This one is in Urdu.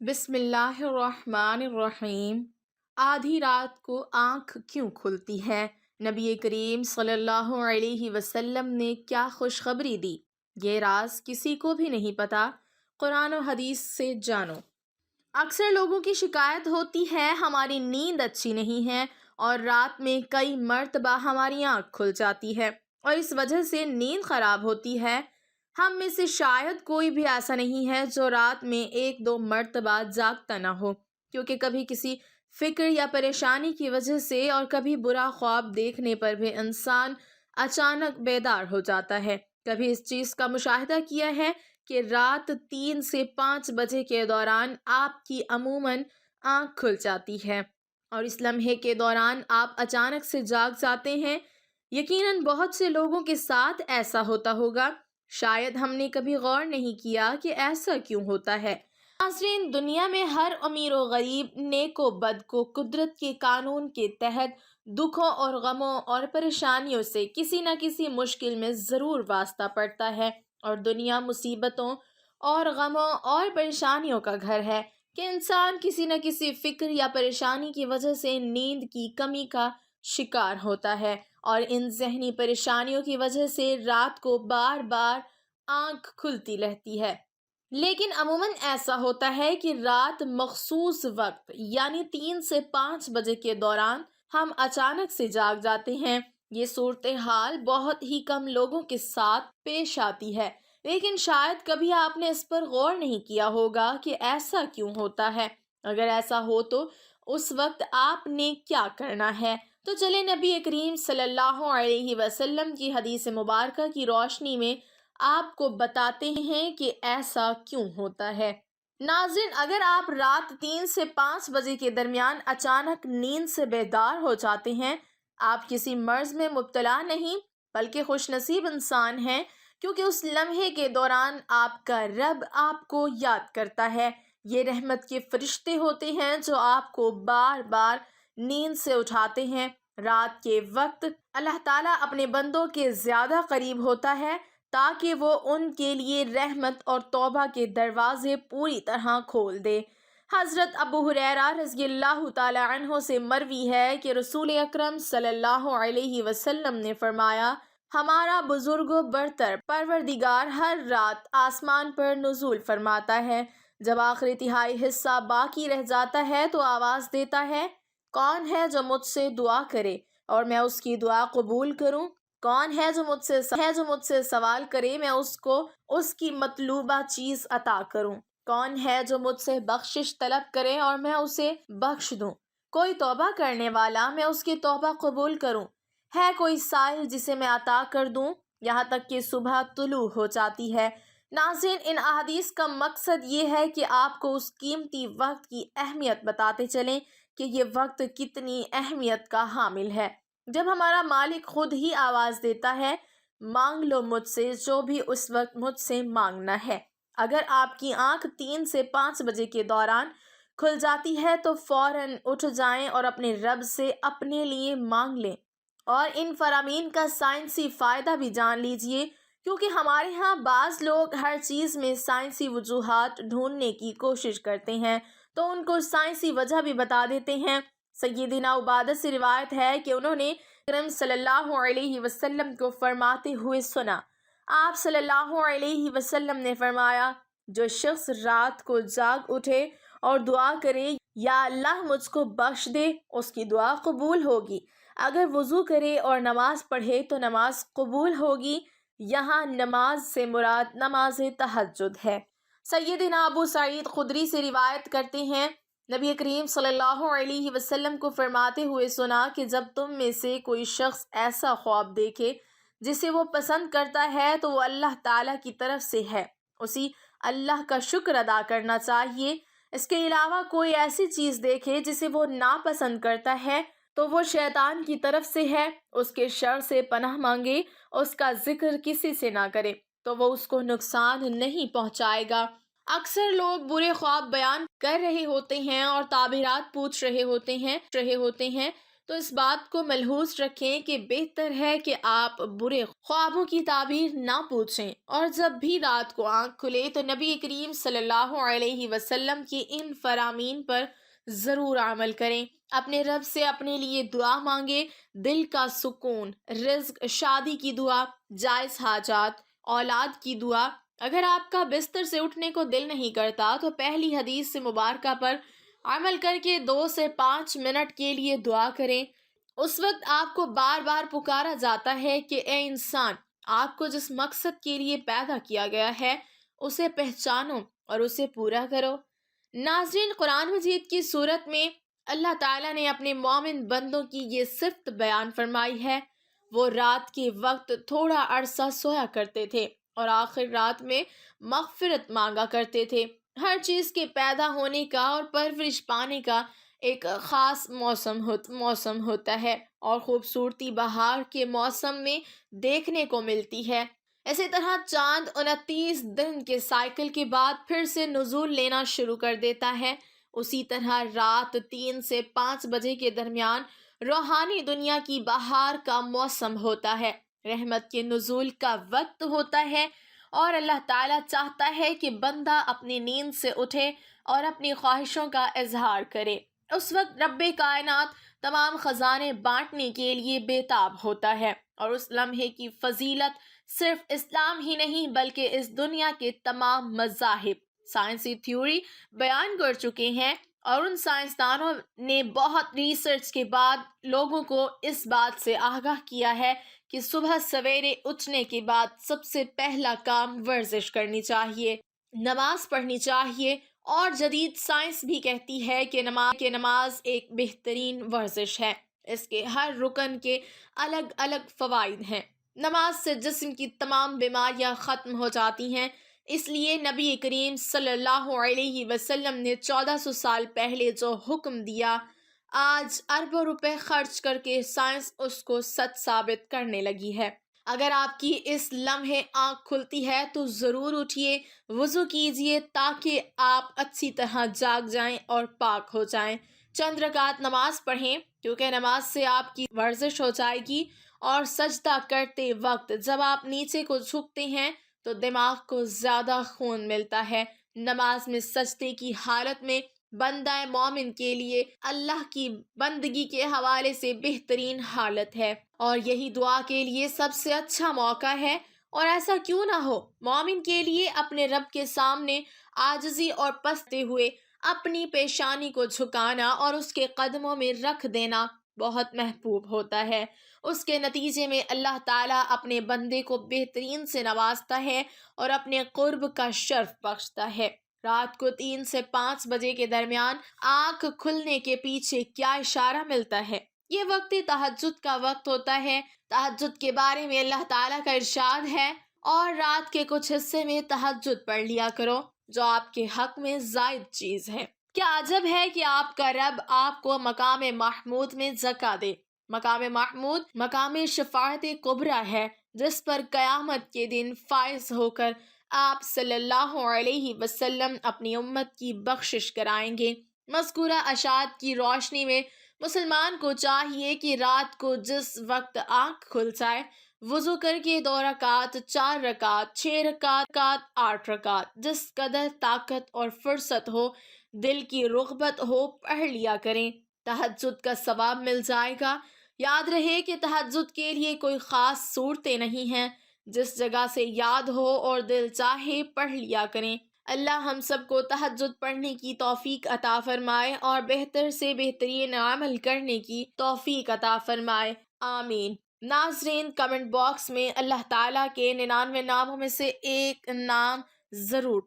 بسم اللہ الرحمن الرحیم۔ آدھی رات کو آنکھ کیوں کھلتی ہے؟ نبی کریم صلی اللہ علیہ وسلم نے کیا خوشخبری دی؟ یہ راز کسی کو بھی نہیں پتا، قرآن و حدیث سے جانو۔ اکثر لوگوں کی شکایت ہوتی ہے ہماری نیند اچھی نہیں ہے اور رات میں کئی مرتبہ ہماری آنکھ کھل جاتی ہے اور اس وجہ سے نیند خراب ہوتی ہے۔ ہم میں سے شاید کوئی بھی ایسا نہیں ہے جو رات میں ایک دو مرتبہ جاگتا نہ ہو، کیونکہ کبھی کسی فکر یا پریشانی کی وجہ سے اور کبھی برا خواب دیکھنے پر بھی انسان اچانک بیدار ہو جاتا ہے۔ کبھی اس چیز کا مشاہدہ کیا ہے کہ رات 3 سے 5 بجے کے دوران آپ کی عموماً آنکھ کھل جاتی ہے اور اس لمحے کے دوران آپ اچانک سے جاگ جاتے ہیں۔ یقیناً بہت سے لوگوں کے ساتھ ایسا ہوتا ہوگا، شاید ہم نے کبھی غور نہیں کیا کہ ایسا کیوں ہوتا ہے۔ ناظرین، دنیا میں ہر امیر و غریب، نیک و بد کو قدرت کے قانون کے تحت دکھوں اور غموں اور پریشانیوں سے کسی نہ کسی مشکل میں ضرور واسطہ پڑتا ہے، اور دنیا مصیبتوں اور غموں اور پریشانیوں کا گھر ہے کہ انسان کسی نہ کسی فکر یا پریشانی کی وجہ سے نیند کی کمی کا شکار ہوتا ہے، اور ان ذہنی پریشانیوں کی وجہ سے رات کو بار بار آنکھ کھلتی رہتی ہے۔ لیکن عموماً ایسا ہوتا ہے کہ رات مخصوص وقت یعنی 3 سے 5 بجے کے دوران ہم اچانک سے جاگ جاتے ہیں۔ یہ صورتحال بہت ہی کم لوگوں کے ساتھ پیش آتی ہے، لیکن شاید کبھی آپ نے اس پر غور نہیں کیا ہوگا کہ ایسا کیوں ہوتا ہے۔ اگر ایسا ہو تو اس وقت آپ نے کیا کرنا ہے؟ تو چلیں نبی کریم صلی اللہ علیہ وسلم کی حدیث مبارکہ کی روشنی میں آپ کو بتاتے ہیں کہ ایسا کیوں ہوتا ہے۔ ناظرین، اگر آپ رات 3 سے 5 بجے کے درمیان اچانک نیند سے بیدار ہو جاتے ہیں، آپ کسی مرض میں مبتلا نہیں بلکہ خوش نصیب انسان ہیں، کیونکہ اس لمحے کے دوران آپ کا رب آپ کو یاد کرتا ہے۔ یہ رحمت کے فرشتے ہوتے ہیں جو آپ کو بار بار نیند سے اٹھاتے ہیں۔ رات کے وقت اللہ تعالیٰ اپنے بندوں کے زیادہ قریب ہوتا ہے تاکہ وہ ان کے لیے رحمت اور توبہ کے دروازے پوری طرح کھول دے۔ حضرت ابو ہریرہ رضی اللہ تعالی عنہ سے مروی ہے کہ رسول اکرم صلی اللہ علیہ وسلم نے فرمایا، ہمارا بزرگ و برتر پروردگار ہر رات آسمان پر نزول فرماتا ہے۔ جب آخری تہائی حصہ باقی رہ جاتا ہے تو آواز دیتا ہے، کون ہے جو مجھ سے دعا کرے اور میں اس کی دعا قبول کروں؟ کون ہے جو مجھ سے سوال کرے میں اس کو اس کی مطلوبہ چیز عطا کروں؟ کون ہے جو مجھ سے بخشش طلب کرے اور میں اسے بخش دوں؟ کوئی توبہ کرنے والا، میں اس کی توبہ قبول کروں؟ ہے کوئی سائل جسے میں عطا کر دوں؟ یہاں تک کہ صبح طلوع ہو جاتی ہے۔ ناظرین، ان احادیث کا مقصد یہ ہے کہ آپ کو اس قیمتی وقت کی اہمیت بتاتے چلیں کہ یہ وقت کتنی اہمیت کا حامل ہے۔ جب ہمارا مالک خود ہی آواز دیتا ہے، مانگ لو مجھ سے جو بھی اس وقت مجھ سے مانگنا ہے۔ اگر آپ کی آنکھ 3 سے 5 بجے کے دوران کھل جاتی ہے تو فوراً اٹھ جائیں اور اپنے رب سے اپنے لیے مانگ لیں، اور ان فرامین کا سائنسی فائدہ بھی جان لیجئے، کیونکہ ہمارے ہاں بعض لوگ ہر چیز میں سائنسی وجوہات ڈھونڈنے کی کوشش کرتے ہیں تو ان کو سائنسی وجہ بھی بتا دیتے ہیں۔ سیدنا عبادہ سے روایت ہے کہ انہوں نے اکرم صلی اللہ علیہ وسلم کو فرماتے ہوئے سنا۔ آپ صلی اللہ علیہ وسلم نے فرمایا، جو شخص رات کو جاگ اٹھے اور دعا کرے، یا اللہ مجھ کو بخش دے، اس کی دعا قبول ہوگی۔ اگر وضو کرے اور نماز پڑھے تو نماز قبول ہوگی۔ یہاں نماز سے مراد نماز تہجد ہے۔ سیدنا ابو سعید خدری سے روایت کرتے ہیں، نبی کریم صلی اللہ علیہ وسلم کو فرماتے ہوئے سنا کہ جب تم میں سے کوئی شخص ایسا خواب دیکھے جسے وہ پسند کرتا ہے تو وہ اللہ تعالیٰ کی طرف سے ہے، اسی اللہ کا شکر ادا کرنا چاہیے۔ اس کے علاوہ کوئی ایسی چیز دیکھے جسے وہ ناپسند کرتا ہے تو وہ شیطان کی طرف سے ہے، اس کے شر سے پناہ مانگے، اس کا ذکر کسی سے نہ کرے تو وہ اس کو نقصان نہیں پہنچائے گا۔ اکثر لوگ برے خواب بیان کر رہے ہوتے ہیں اور تعبیرات پوچھ رہے ہوتے ہیں تو اس بات کو ملحوظ رکھیں کہ بہتر ہے کہ آپ برے خوابوں کی تعبیر نہ پوچھیں، اور جب بھی رات کو آنکھ کھلے تو نبی کریم صلی اللہ علیہ وسلم کی ان فرامین پر ضرور عمل کریں۔ اپنے رب سے اپنے لیے دعا مانگے، دل کا سکون، رزق، شادی کی دعا، جائز حاجات، اولاد کی دعا۔ اگر آپ کا بستر سے اٹھنے کو دل نہیں کرتا تو پہلی حدیث سے مبارکہ پر عمل کر کے 2 سے 5 منٹ کے لیے دعا کریں۔ اس وقت آپ کو بار بار پکارا جاتا ہے کہ اے انسان، آپ کو جس مقصد کے لیے پیدا کیا گیا ہے اسے پہچانو اور اسے پورا کرو۔ ناظرین، قرآن مجید کی صورت میں اللہ تعالیٰ نے اپنے مومن بندوں کی یہ صفت بیان فرمائی ہے۔ وہ رات کے وقت تھوڑا عرصہ سویا کرتے تھے اور آخر رات میں مغفرت مانگا کرتے تھے۔ ہر چیز کے پیدا ہونے کا اور پرورش پانے کا ایک خاص موسم ہوتا ہے، اور خوبصورتی بہار کے موسم میں دیکھنے کو ملتی ہے۔ اسی طرح چاند 29 دن کے سائیکل کے بعد پھر سے نزول لینا شروع کر دیتا ہے۔ اسی طرح رات 3 سے 5 بجے کے درمیان روحانی دنیا کی بہار کا موسم ہوتا ہے، رحمت کے نزول کا وقت ہوتا ہے، اور اللہ تعالیٰ چاہتا ہے کہ بندہ اپنی نیند سے اٹھے اور اپنی خواہشوں کا اظہار کرے۔ اس وقت رب کائنات تمام خزانے بانٹنے کے لیے بےتاب ہوتا ہے، اور اس لمحے کی فضیلت صرف اسلام ہی نہیں بلکہ اس دنیا کے تمام مذاہب سائنسی تھیوری بیان کر چکے ہیں، اور ان سائنسدانوں نے بہت ریسرچ کے بعد لوگوں کو اس بات سے آگاہ کیا ہے کہ صبح سویرے اٹھنے کے بعد سب سے پہلا کام ورزش کرنی چاہیے، نماز پڑھنی چاہیے، اور جدید سائنس بھی کہتی ہے کہ نماز ایک بہترین ورزش ہے۔ اس کے ہر رکن کے الگ الگ فوائد ہیں۔ نماز سے جسم کی تمام بیماریاں ختم ہو جاتی ہیں، اس لیے نبی کریم صلی اللہ علیہ وسلم نے 1400 سال پہلے جو حکم دیا، آج اربوں روپے خرچ کر کے سائنس اس کو سچ ثابت کرنے لگی ہے۔ اگر آپ کی اس لمحے آنکھ کھلتی ہے تو ضرور اٹھیے، وضو کیجیے تاکہ آپ اچھی طرح جاگ جائیں اور پاک ہو جائیں۔ چند رکعت نماز پڑھیں، کیونکہ نماز سے آپ کی ورزش ہو جائے گی، اور سجدہ کرتے وقت جب آپ نیچے کو جھکتے ہیں تو دماغ کو زیادہ خون ملتا ہے۔ نماز میں سجدے کی حالت میں بندہ مومن کے لیے اللہ کی بندگی کے حوالے سے بہترین حالت ہے، اور یہی دعا کے لیے سب سے اچھا موقع ہے۔ اور ایسا کیوں نہ ہو، مومن کے لیے اپنے رب کے سامنے عاجزی اور پستے ہوئے اپنی پیشانی کو جھکانا اور اس کے قدموں میں رکھ دینا بہت محبوب ہوتا ہے۔ اس کے نتیجے میں اللہ تعالیٰ اپنے بندے کو بہترین سے نوازتا ہے اور اپنے قرب کا شرف بخشتا ہے۔ رات کو 3 سے 5 بجے کے درمیان آنکھ کھلنے کے پیچھے کیا اشارہ ملتا ہے؟ یہ وقت تہجد کا وقت ہوتا ہے۔ تہجد کے بارے میں اللہ تعالیٰ کا ارشاد ہے، اور رات کے کچھ حصے میں تہجد پڑھ لیا کرو جو آپ کے حق میں زائد چیز ہے۔ کیا عجب ہے کہ آپ کا رب آپ کو مقام محمود میں جگہ دے۔ مقام محمود مقام شفاعت کبریٰ ہے، جس پر قیامت کے دن فائز ہو کر آپ صلی اللہ علیہ وسلم اپنی امت کی بخشش کرائیں گے۔ مذکورہ اشاعت کی روشنی میں مسلمان کو چاہیے کہ رات کو جس وقت آنکھ کھل جائے، وضو کر کے 2 رکعت، 4 رکعت، 6 رکعت، 8 رکعت، جس قدر طاقت اور فرصت ہو، دل کی رغبت ہو، پڑھ لیا کریں۔ تہجد کا ثواب مل جائے گا۔ یاد رہے کہ تہجد کے لیے کوئی خاص صورتیں نہیں ہیں، جس جگہ سے یاد ہو اور دل چاہے پڑھ لیا کریں۔ اللہ ہم سب کو تہجد پڑھنے کی توفیق عطا فرمائے اور بہتر سے بہترین عمل کرنے کی توفیق عطا فرمائے، آمین۔ ناظرین، کمنٹ باکس میں اللہ تعالیٰ کے 99 ناموں میں سے ایک نام ضرور